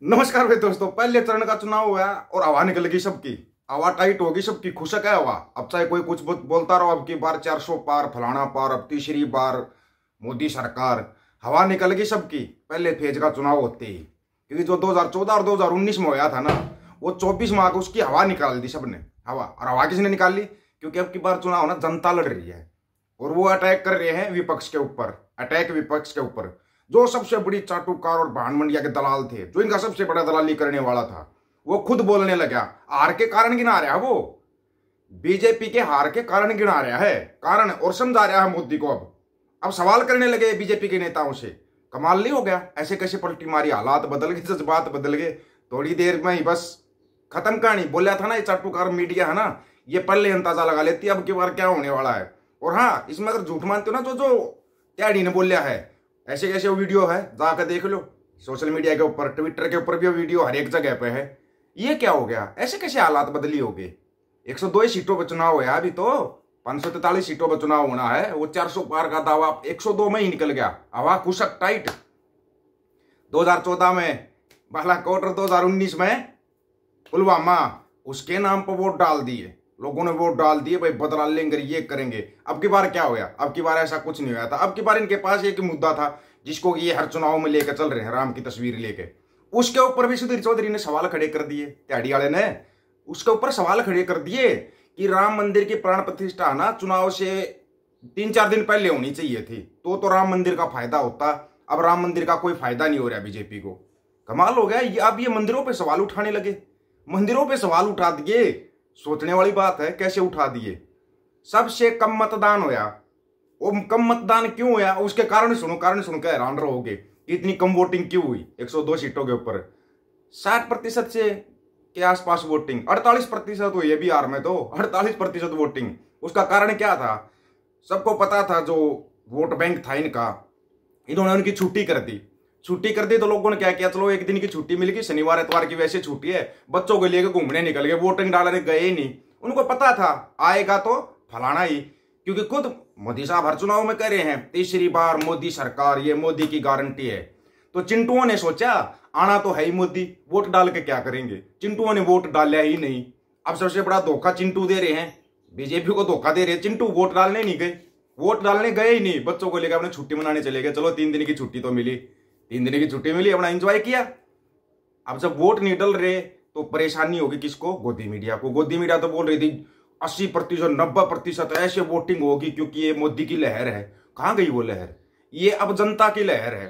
नमस्कार भाई दोस्तों, पहले चरण का चुनाव हुआ और हवा निकल गई सबकी। हवा टाइट होगी, सबकी खुशक है हवा। अब चाहे कोई कुछ बोलता रहो, अब की बार 400 पार, फलाना पार, अब तीसरी बार मोदी सरकार। हवा निकल गई सबकी पहले फेज का चुनाव होते ही, क्योंकि जो 2014 और 2019 में होया था ना, वो 24 माह को उसकी हवा निकाल दी सबने। हवा और हवा किसने निकाल ली? क्योंकि अब की बार चुनाव ना जनता लड़ रही है और वो अटैक कर रहे हैं विपक्ष के ऊपर। अटैक विपक्ष के ऊपर, जो सबसे बड़ी चाटुकार और भान मंडिया के दलाल थे, जो इनका सबसे बड़ा दलाली करने वाला था, वो खुद बोलने लगा। हार के कारण गिना रहा है वो, बीजेपी के हार के कारण गिना रहा है कारण, और समझा रहा है मोदी को। अब सवाल करने लगे बीजेपी के नेताओं से। कमाल नहीं हो गया? ऐसे कैसे पलटी मारी, हालात बदल गए, जज्बात बदल गए थोड़ी देर में ही, बस खत्म कहानी। बोला था ना, ये चाटुकार मीडिया है ना, ये पहले अंदाजा लगा लेती है अब की बार क्या होने वाला है। और हाँ, इसमें अगर झूठ मानते हो ना, जो त्याड़ी ने बोलिया है, ऐसे कैसे वो वीडियो है, जाकर देख लो सोशल मीडिया के ऊपर, ट्विटर के ऊपर भी वो वीडियो हर एक जगह पे है। ये क्या हो गया? ऐसे कैसे हालात बदली हो गए? 102 सीटों पर चुनाव है अभी तो, 543 सीटों पर चुनाव होना है। वो 400 पार का दावा 102 में ही निकल गया। हवा खुशक टाइट। 2014 में बालाकोट और 2019 में पुलवामा, उसके नाम पर वोट डाल दिए लोगों ने, वोट डाल दिए भाई, बदला लेंगे, ये करेंगे। अब की बार क्या होया? अब की बार ऐसा कुछ नहीं हुआ था। अब की बार इनके पास एक मुद्दा था जिसको ये हर चुनाव में लेकर चल रहे हैं, राम की तस्वीर लेके। उसके ऊपर भी सुधीर चौधरी ने सवाल खड़े कर दिए, त्याड़ी वाले ने उसके ऊपर सवाल खड़े कर दिए कि राम मंदिर की प्राण प्रतिष्ठा ना चुनाव से 3-4 दिन पहले होनी चाहिए थी, तो राम मंदिर का फायदा होता। अब राम मंदिर का कोई फायदा नहीं हो रहा बीजेपी को। कमाल हो गया। अब ये मंदिरों पर सवाल उठाने लगे, मंदिरों पर सवाल उठा दिए। सोचने वाली बात है, कैसे उठा दिए। सबसे कम मतदान होया। वो कम मतदान क्यों होया? उसके कारण सुनो के हैरान रहोगे कि इतनी कम वोटिंग क्यों हुई। 102 सीटों के ऊपर 60% से के आसपास वोटिंग, 48% हुई है बिहार में तो, 48% वोटिंग। उसका कारण क्या था? सबको पता था, जो वोट बैंक था इनका, इन्होंने उनकी छुट्टी कर दी। छुट्टी कर दी तो लोगों ने क्या किया, चलो एक दिन की छुट्टी मिल गई, शनिवार इतवार की वैसे छुट्टी है, बच्चों को लेकर घूमने निकल गए, वोटिंग डालने गए ही नहीं। उनको पता था आएगा तो फलाना ही, क्योंकि खुद मोदी साहब हर चुनाव में कह रहे हैं तीसरी बार मोदी सरकार, ये मोदी की गारंटी है। तो चिंटुओं ने सोचा आना तो है ही मोदी, वोट डाल के क्या करेंगे। चिंटुओं ने वोट डाला ही नहीं। अब सबसे बड़ा धोखा चिंटू दे रहे हैं, बीजेपी को धोखा दे रहे हैं। चिंटू वोट डालने नहीं गए, वोट डालने गए ही नहीं, बच्चों को लेकर अपने छुट्टी मनाने चले गए। चलो 3 दिन की छुट्टी तो मिली, 3 दिन की छुट्टी मिली, अपना एंजॉय किया। अब जब वोट नहीं डल रहे तो परेशानी होगी किसको? गोदी मीडिया को। गोदी मीडिया तो बोल रही थी 80%, 90% ऐसे वोटिंग होगी क्योंकि ये मोदी की लहर है। कहां गई वो लहर? ये अब जनता की लहर है।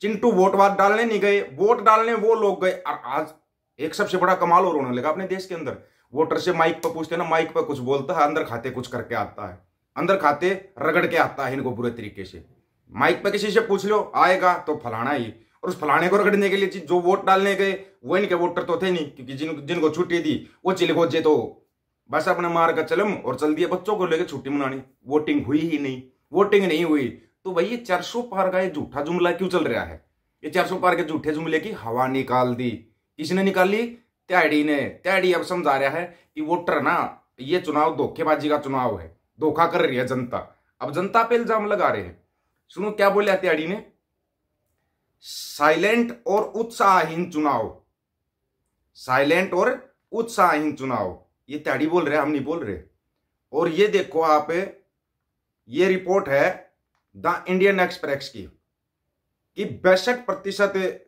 चिंटू वोट डालने नहीं गए, वोट डालने वो लोग गए। और आज एक सबसे बड़ा कमाल और होने लगा अपने देश के अंदर। वोटर से माइक पर पूछते ना, माइक पर कुछ बोलता है, अंदर खाते कुछ करके आता है, अंदर खाते रगड़ के आता है इनको बुरे तरीके से। माइक पर किसी से पूछ लो, आएगा तो फलाना ही। और उस फलाने को रगड़ने के लिए जो वोट डालने गए वो इनके वोटर तो थे नहीं, क्योंकि जिनको छुट्टी दी वो चिलगोजे तो बस अपने मार का चलम और चल दिए बच्चों को लेकर छुट्टी मनानी। वोटिंग हुई ही नहीं, वोटिंग नहीं हुई। तो भाई ये 400 पार का ये झूठा जुमला क्यों चल रहा है? ये 400 पार के झूठे जुमले की हवा निकाल दी। किसने निकाली? त्याड़ी ने। त्याड़ी अब समझा रहा है कि वोटर ना, ये चुनाव धोखेबाजी का चुनाव है, धोखा कर रही है जनता। अब जनता पे इल्जाम लगा रहे हैं। सुनो क्या बोले त्याड़ी ने, साइलेंट और उत्साहहीन चुनाव, साइलेंट और उत्साहहीन चुनाव, ये त्याड़ी बोल रहे, हम नहीं बोल रहे। और ये देखो आप, ये रिपोर्ट है द इंडियन एक्सप्रेस की कि 62%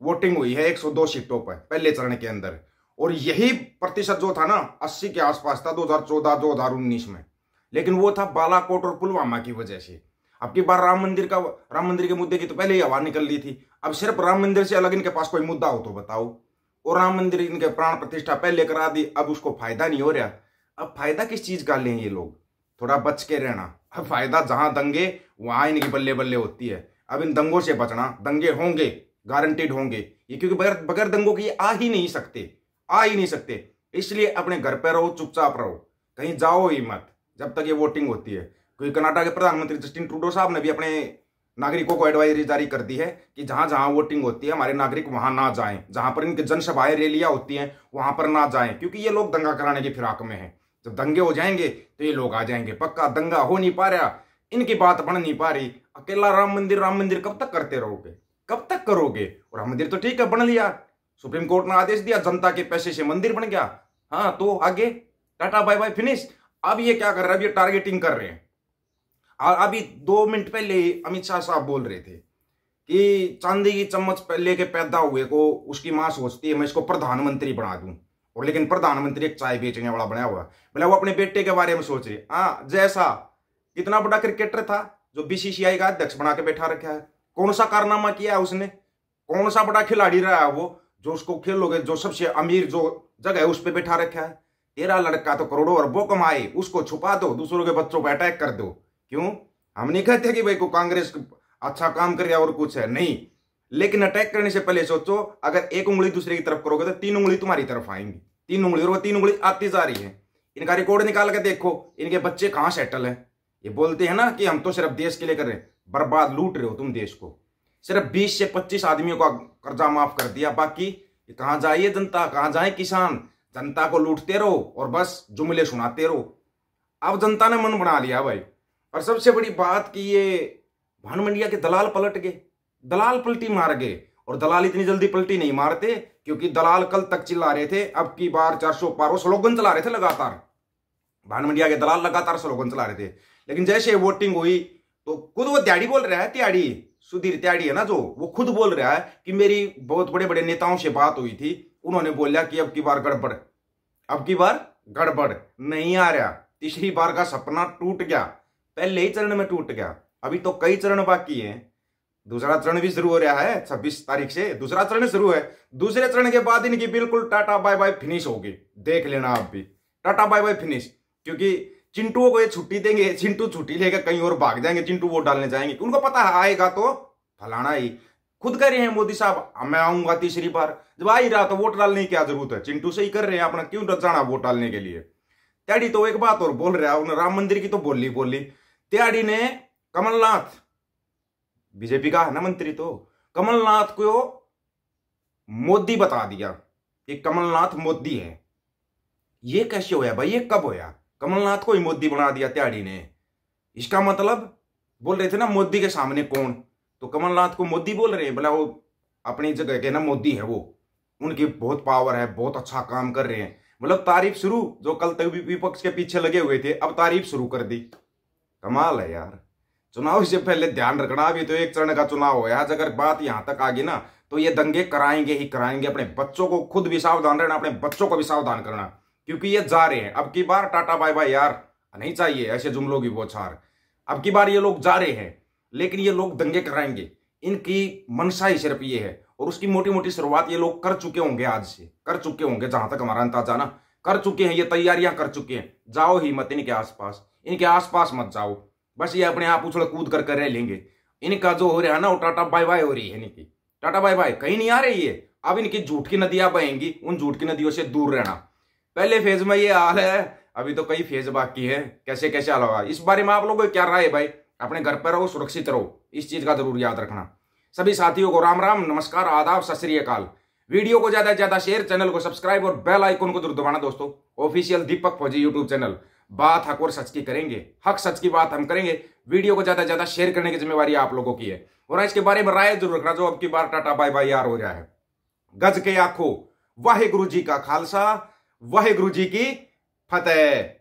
वोटिंग हुई है 102 सीटों पर पहले चरण के अंदर। और यही प्रतिशत जो था ना 80 के आसपास था 2014-2019 में, लेकिन वो था बालाकोट और पुलवामा की वजह से। अब की बार राम मंदिर के मुद्दे की तो पहले ही हवा निकल ली थी। अब सिर्फ राम मंदिर से अलग इनके पास कोई मुद्दा हो तो बताओ। और राम मंदिर इनके प्राण प्रतिष्ठा पहले करा दी, अब उसको फायदा नहीं हो रहा। अब फायदा किस चीज का लें ये लोग? थोड़ा बच के रहना। अब फायदा जहां दंगे वहां इनकी बल्ले बल्ले होती है। अब इन दंगों से बचना, दंगे होंगे, गारंटेड होंगे ये, क्योंकि बगैर दंगों की आ ही नहीं सकते। इसलिए अपने घर पे रहो, चुपचाप रहो, कहीं जाओ ही मत जब तक ये वोटिंग होती है। क्योंकि कनाडा के प्रधानमंत्री जस्टिन ट्रूडो साहब ने भी अपने नागरिकों को एडवाइजरी जारी कर दी है कि जहां जहां वोटिंग होती है हमारे नागरिक वहां ना जाएं, जहां पर इनकी जनसभाएं रैलियां होती हैं वहां पर ना जाएं, क्योंकि ये लोग दंगा कराने की फिराक में हैं। जब दंगे हो जाएंगे तो ये लोग आ जाएंगे। पक्का दंगा हो नहीं पा रहा, इनकी बात बन नहीं पा रही। अकेला राम मंदिर कब तक करते रहोगे? कब तक करोगे? और राम मंदिर तो ठीक है बन लिया, सुप्रीम कोर्ट ने आदेश दिया, जनता के पैसे से मंदिर बन गया। हाँ, तो आगे टाटा बाय बाय फिनिश। अब ये क्या कर रहे हैं, अब ये टारगेटिंग कर रहे हैं। अभी 2 मिनट पहले अमित शाह साहब बोल रहे थे कि चांदी की चम्मच लेके पैदा हुए को उसकी मां सोचती है मैं इसको प्रधानमंत्री बना दूं, और लेकिन प्रधानमंत्री एक चाय बेचने वाला बना हुआ। बोला वो अपने बेटे के बारे में सोच रहे। हाँ, जैसा कितना बड़ा क्रिकेटर था जो बीसीसीआई का अध्यक्ष बना के बैठा रखा है, कौन सा कारनामा किया है उसने, कौन सा बड़ा खिलाड़ी रहा है वो जो उसको खेलोगे, जो सबसे अमीर जो जगह है उस पर बैठा रखा है। तेरा लड़का तो करोड़ों अरबों कमाए, उसको छुपा दो, दूसरों के बच्चों पर अटैक कर दो। क्यों? हम नहीं कहते कि भाई को कांग्रेस अच्छा काम कर रहा और कुछ है नहीं, लेकिन अटैक करने से पहले सोचो, अगर एक उंगली दूसरे की तरफ करोगे तो 3 उंगली तुम्हारी तरफ आएंगी। 3 उंगली, और वो 3 उंगली आती जा रही है। इनका रिकॉर्ड निकाल के देखो, इनके बच्चे कहां सेटल हैं। ये बोलते हैं ना कि हम तो सिर्फ देश के लिए कर रहे हैं, बर्बाद लूट रहे हो तुम देश को। सिर्फ 20 से 25 आदमियों का कर्जा माफ कर दिया, बाकी कहां जाइए जनता, कहां जाए किसान। जनता को लूटते रहो और बस जुमले सुनाते रहो। अब जनता ने मन बना लिया भाई। और सबसे बड़ी बात कि ये भान मंडिया के दलाल पलट गए, दलाल पलटी मार गए। और दलाल इतनी जल्दी पलटी नहीं मारते, क्योंकि दलाल कल तक चिल्ला रहे थे अब की बार 400 पार, वो स्लोगन चला रहे थे लगातार। भान मंडिया के दलाल लगातार स्लोगन चला रहे थे, लेकिन जैसे वोटिंग हुई तो खुद वो त्याड़ी बोल रहा है, त्याड़ी सुधीर त्याड़ी है ना जो, वो खुद बोल रहा है कि मेरी बहुत बड़े बड़े नेताओं से बात हुई थी, उन्होंने बोला कि अब की बार गड़बड़, अब की बार गड़बड़ नहीं आ रहा। तीसरी बार का सपना टूट गया, पहले ही चरण में टूट गया। अभी तो कई चरण बाकी हैं, दूसरा चरण भी शुरू हो रहा है 26 तारीख से, दूसरा चरण शुरू है। दूसरे चरण के बाद इनकी बिल्कुल टाटा बाय बाय फिनिश होगी, देख लेना आप भी, टाटा बाय बाय फिनिश। क्योंकि चिंटू को ये छुट्टी देंगे, चिंटू छुट्टी लेकर कहीं और भाग जाएंगे, चिंटू वोट डालने जाएंगे, उनको पता है आएगा तो फलाना ही। खुद कह रहे हैं मोदी साहब मैं आऊंगा तीसरी बार, जब आ ही रहा तो वोट डालने की क्या जरूरत है, चिंटू से ही कर रहे हैं अपना, क्यों जाना वोट डालने के लिए। त्याड़ी तो एक बात और बोल रहा है, उन्होंने राम मंदिर की तो बोली त्याड़ी ने कमलनाथ, बीजेपी का है ना मंत्री, तो कमलनाथ को मोदी बता दिया कि कमलनाथ मोदी है। ये कैसे होया भाई, ये कब होया? कमलनाथ को ही मोदी बना दिया त्याड़ी ने। इसका मतलब बोल रहे थे ना मोदी के सामने कौन, तो कमलनाथ को मोदी बोल रहे हैं। बोला वो अपनी जगह के ना मोदी है, वो उनकी बहुत पावर है, बहुत अच्छा काम कर रहे हैं। मतलब तारीफ शुरू, जो कल तक विपक्ष के पीछे लगे हुए थे अब तारीफ शुरू कर दी। कमाल है यार। चुनाव से पहले ध्यान रखना, अभी तो एक चरण का चुनाव हो, आज अगर बात यहां तक आ गई ना तो ये दंगे कराएंगे ही कराएंगे। अपने बच्चों को खुद भी सावधान रहना, अपने बच्चों को भी सावधान करना, क्योंकि ये जा रहे हैं। अब की बार टाटा बाय बाय यार नहीं चाहिए ऐसे जुमलों की बौछार। अब की बार ये लोग जा रहे हैं, लेकिन ये लोग दंगे कराएंगे, इनकी मनसा ही सिर्फ ये है। और उसकी मोटी मोटी शुरुआत ये लोग कर चुके होंगे, आज से कर चुके होंगे, जहां तक हमारा अंदाजा ना, कर चुके हैं, ये तैयारियां कर चुके हैं। जाओ ही मत इनके आसपास, इनके आसपास मत जाओ, बस ये अपने आप उछल कूद कर रह लेंगे। इनका जो हो रहा है ना वो टाटा बाय बाय हो रही है, इनकी टाटा बाय बाय कहीं नहीं आ रही है। अब इनकी झूठ की नदियां बहेंगी, उन झूठ की नदियों से दूर रहना। पहले फेज में ये हाल है, अभी तो कई फेज बाकी है, कैसे कैसे हाल होगा। इस बारे में आप लोगों को क्या राय है भाई? अपने घर पर रहो, सुरक्षित रहो, इस चीज का जरूर याद रखना। सभी साथियों को राम राम, नमस्कार, आदाब, सत श्री अकाल। वीडियो को ज्यादा से ज्यादा शेयर, चैनल को सब्सक्राइब और बेल आइकन को जरूर दबाना दोस्तों। ऑफिशियल दीपक फौजी यूट्यूब चैनल, बात हक और सच की करेंगे, हक सच की बात हम करेंगे। वीडियो को ज्यादा से ज्यादा शेयर करने की जिम्मेवारी आप लोगों की है, और इसके बारे में राय जरूर रखना जो अब की बार टाटा बाय बाय यार हो रहा है। गज के आखो वाहे गुरु जी का खालसा, वाहे गुरु जी की फतेह।